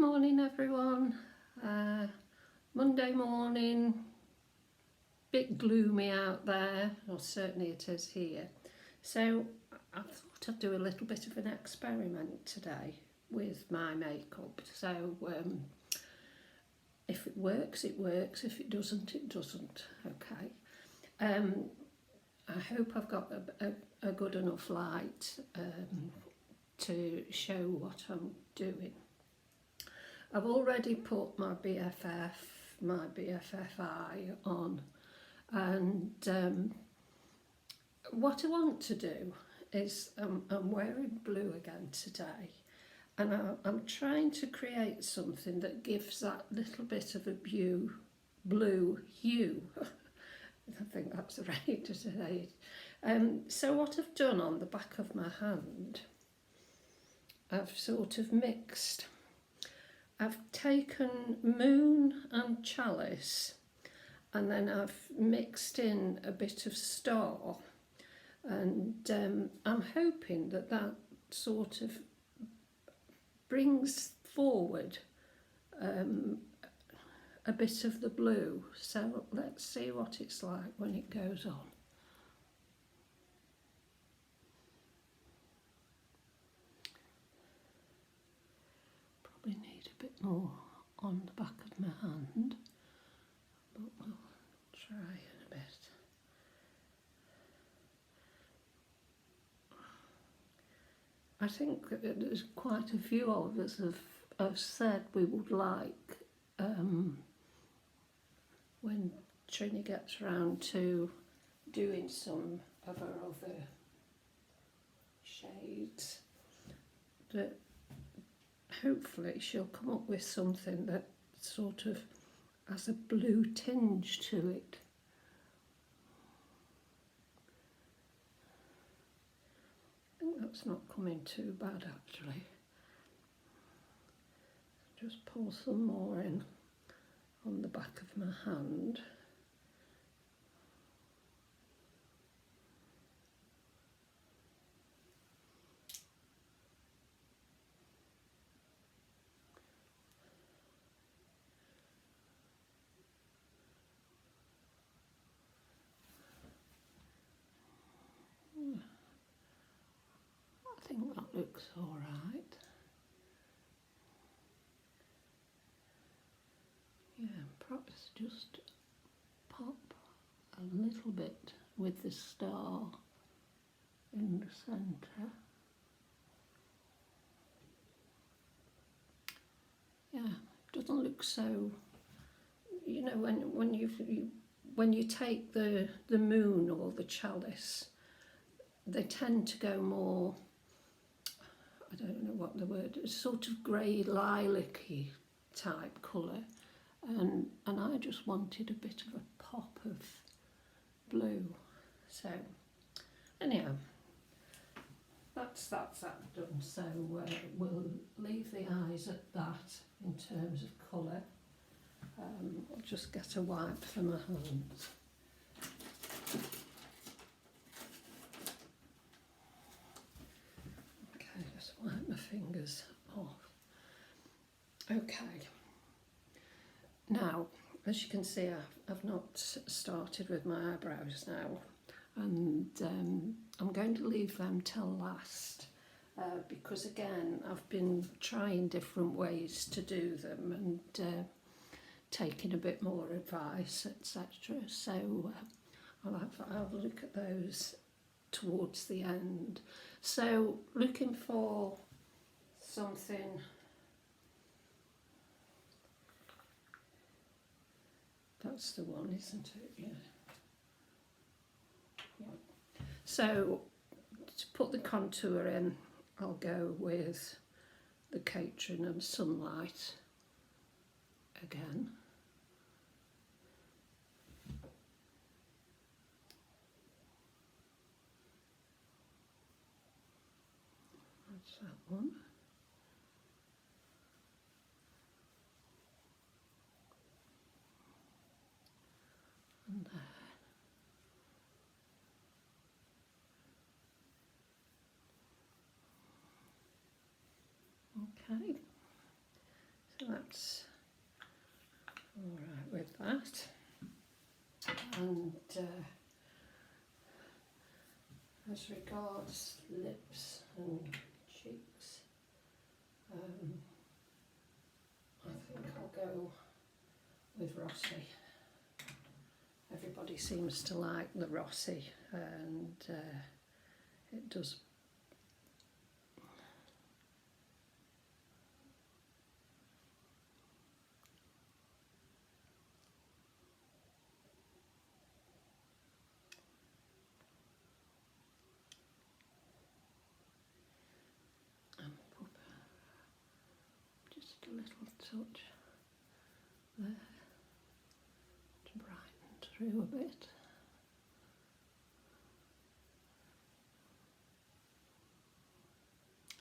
morning everyone. Monday morning, bit gloomy out there, or certainly it is here. So I thought I'd do a little bit of an experiment today with my makeup. So if it works, it works. If it doesn't, it doesn't. Okay. I hope I've got a good enough light to show what I'm doing. I've already put my BFFI on, and what I want to do is I'm wearing blue again today, and I'm trying to create something that gives that little bit of a blue hue. I think that's right to say it. So what I've done on the back of my hand, I've sort of mixed. I've taken moon and chalice, and then I've mixed in a bit of star, and I'm hoping that that sort of brings forward a bit of the blue. So let's see what it's like when it goes on. Probably need a bit more on the back of my hand, but we'll try in a bit. I think that there's quite a few of us have said we would like, when Trini gets round to doing some of her other shades, that hopefully she'll come up with something that sort of has a blue tinge to it. I think that's not coming too bad actually. Just pull some more in on the back of my hand. I think that looks all right. Yeah, perhaps just pop a little bit with the star in the centre. Yeah, it doesn't look so, you know, when you take the moon or the chalice, they tend to go more, I don't know what the word is, sort of grey lilac-y type colour, and I just wanted a bit of a pop of blue. So anyhow, that's that done. So we'll leave the eyes at that in terms of colour. I'll just get a wipe for my hands. Okay, just wipe my fingers off. Okay. Now, as you can see, I've not started with my eyebrows now, and I'm going to leave them till last, because again I've been trying different ways to do them and taking a bit more advice, etc. So I'll look at those towards the end. So looking for something that's the one, isn't it? Yeah. So to put the contour in, I'll go with the Catriona and Sunlight again. That's that one. And there. Okay, So that's all right with that. And as regards lips and cheeks, I think I'll go with Rossi. Everybody seems to like the Rossi, and it does. Just a little touch there to brighten through a bit.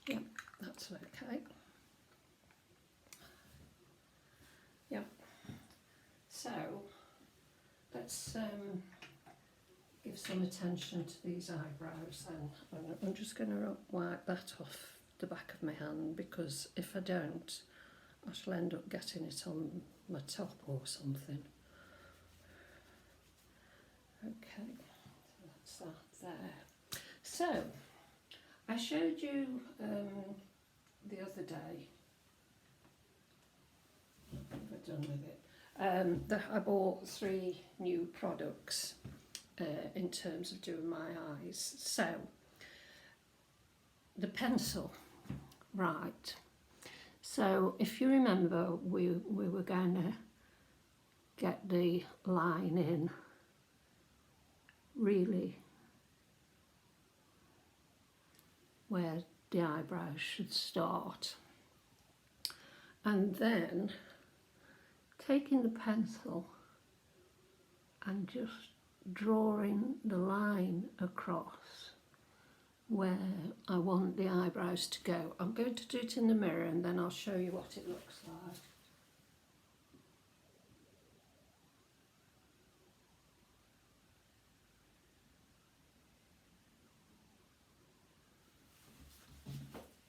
Yep, that's okay. Yep. So let's give some attention to these eyebrows then. I'm just going to wipe that off the back of my hand, because if I don't, I shall end up getting it on my top or something. Okay, so that's that there. So, I showed you the other day, what have I done with it? That I bought 3 new products in terms of doing my eyes. So, the pencil, right. So, if you remember, we were going to get the line in really where the eyebrows should start, and then taking the pencil and just drawing the line across where I want the eyebrows to go. I'm going to do it in the mirror and then I'll show you what it looks like.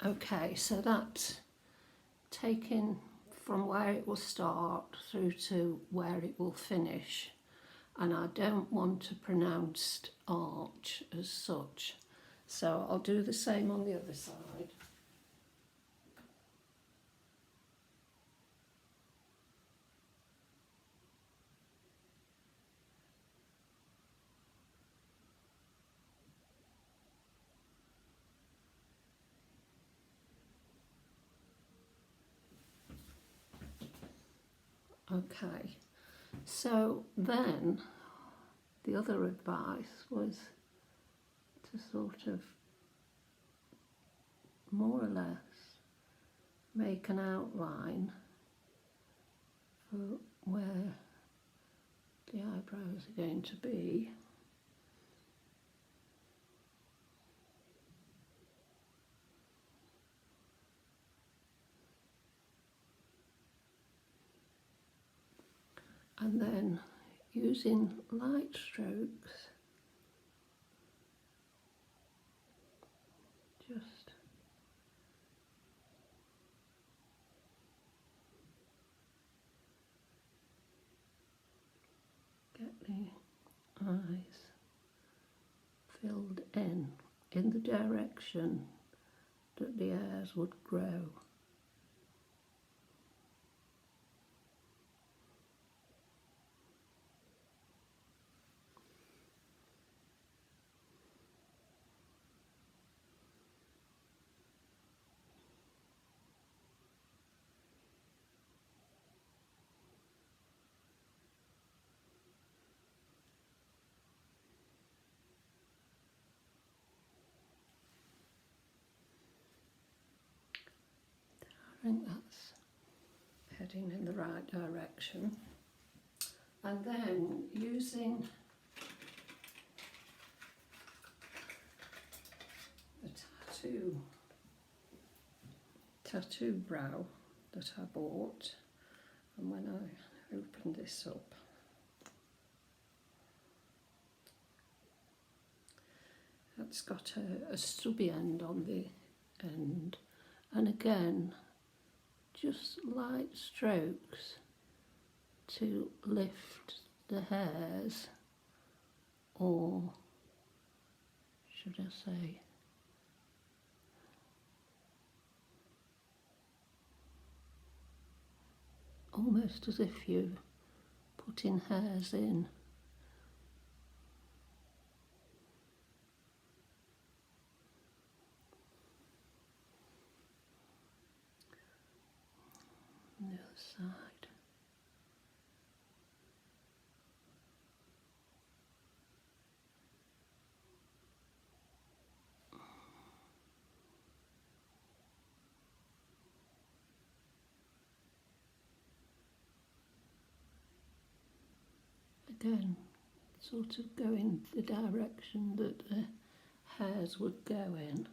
Okay, so that's taking from where it will start through to where it will finish, and I don't want a pronounced arch as such, so I'll do the same on the other side. Okay, so then the other advice was to sort of more or less make an outline for where the eyebrows are going to be. And then using light strokes, just get the eyes filled in the direction that the hairs would grow. I think that's heading in the right direction. And then using the tattoo brow that I bought, and when I open this up, that's got a stubby end on the end, and again just light strokes to lift the hairs, or should I say almost as if you're putting hairs in. On the other side. Again, sort of go in the direction that the hairs would go in.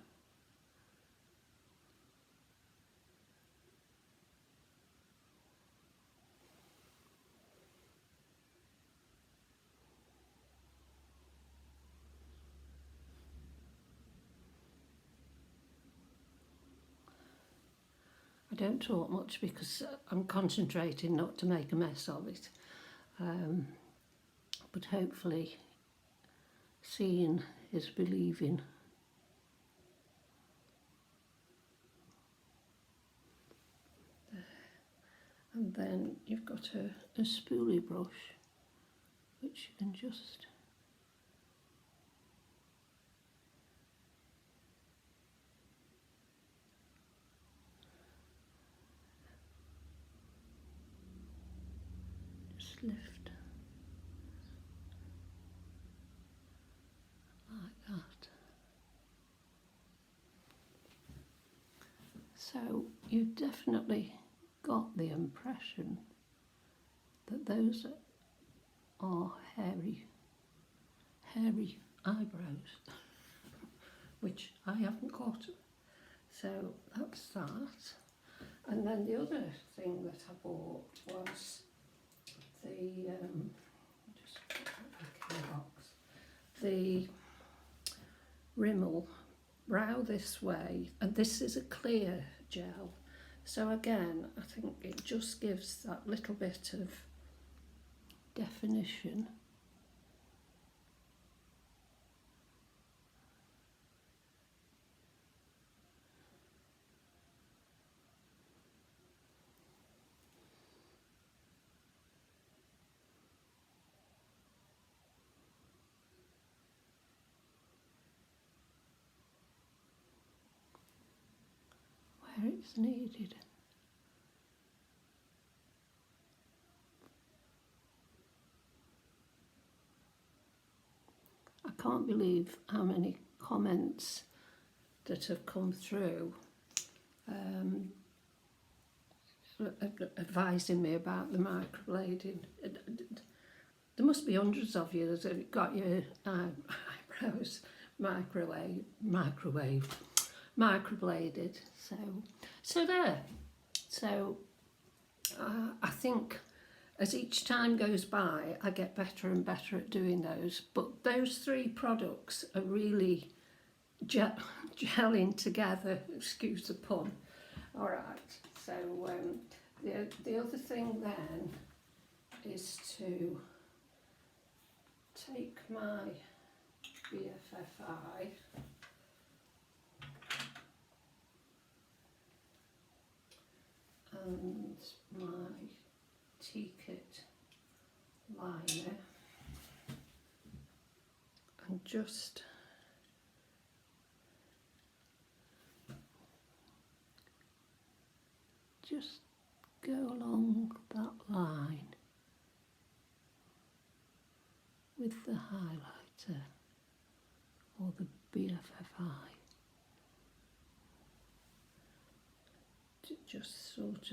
I don't talk much because I'm concentrating not to make a mess of it. But hopefully seeing is believing. And then you've got a spoolie brush which you can just lift like that. So you've definitely got the impression that those are hairy eyebrows, which I haven't got. So that's that. And then the other thing that I bought was the just put that back in the box. The Rimmel Brow This Way, and this is a clear gel. So again, I think it just gives that little bit of definition. Where it's needed. I can't believe how many comments that have come through advising me about the microblading. There must be hundreds of you that have got your eyebrows microbladed. So there. So I think as each time goes by, I get better and better at doing those. But those three products are really gelling together, excuse the pun. All right, so the other thing then is to take my BFFI and my T-Kit liner and just go along that line with the highlighter or the BFFI. Just sort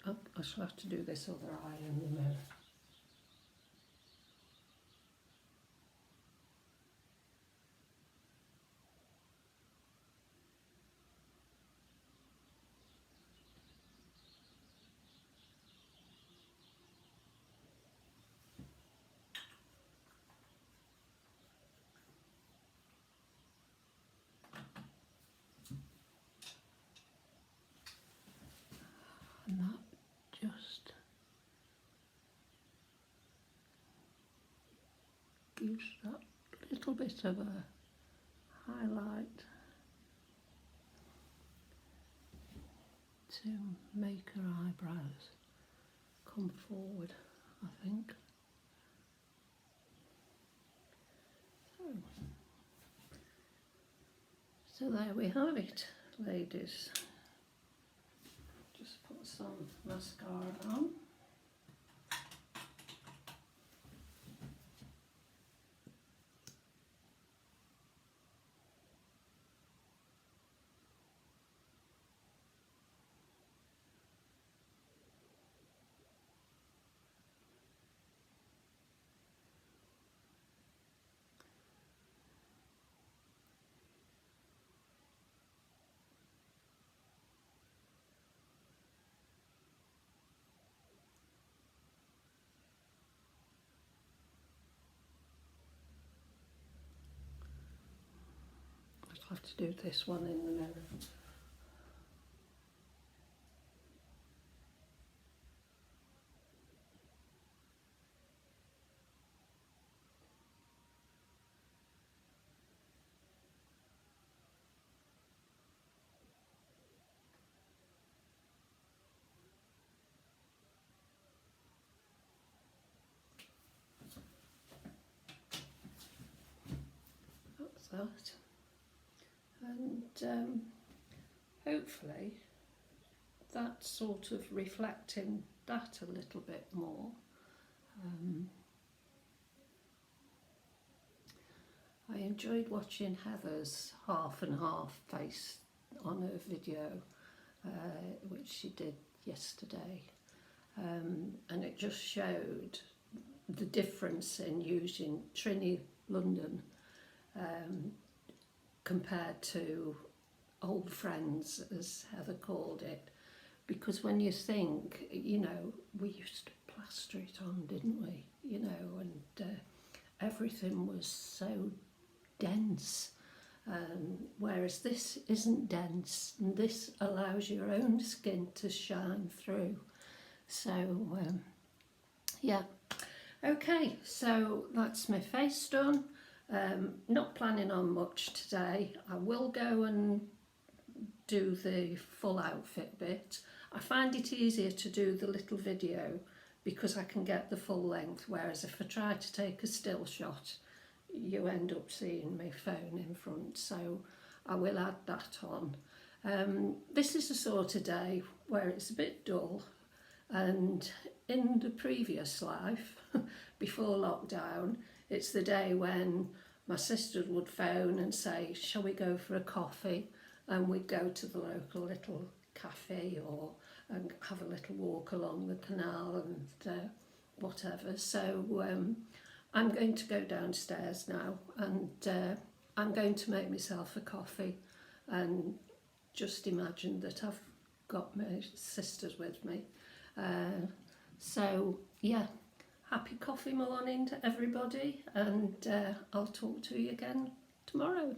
of, I shall have to do this other eye in a minute. and that just gives that little bit of a highlight to make her eyebrows come forward, I think. So there we have it, ladies. Just put some mascara on. I'll have to do this one in the mirror. That's that. And hopefully that's sort of reflecting that a little bit more. I enjoyed watching Heather's half and half face on her video, which she did yesterday, and it just showed the difference in using Trinny London compared to old friends, as Heather called it, because when you think, you know, we used to plaster it on, didn't we, you know, and everything was so dense, whereas this isn't dense, and this allows your own skin to shine through. So yeah, okay, so that's my face done. Not planning on much today. I will go and do the full outfit bit. I find it easier to do the little video because I can get the full length, whereas if I try to take a still shot, you end up seeing my phone in front, so I will add that on. This is the sort of day where it's a bit dull, and in the previous life, before lockdown, it's the day when my sister would phone and say, shall we go for a coffee? And we'd go to the local little cafe or and have a little walk along the canal and whatever. So I'm going to go downstairs now, and I'm going to make myself a coffee and just imagine that I've got my sisters with me. So yeah, happy coffee morning to everybody, and I'll talk to you again tomorrow.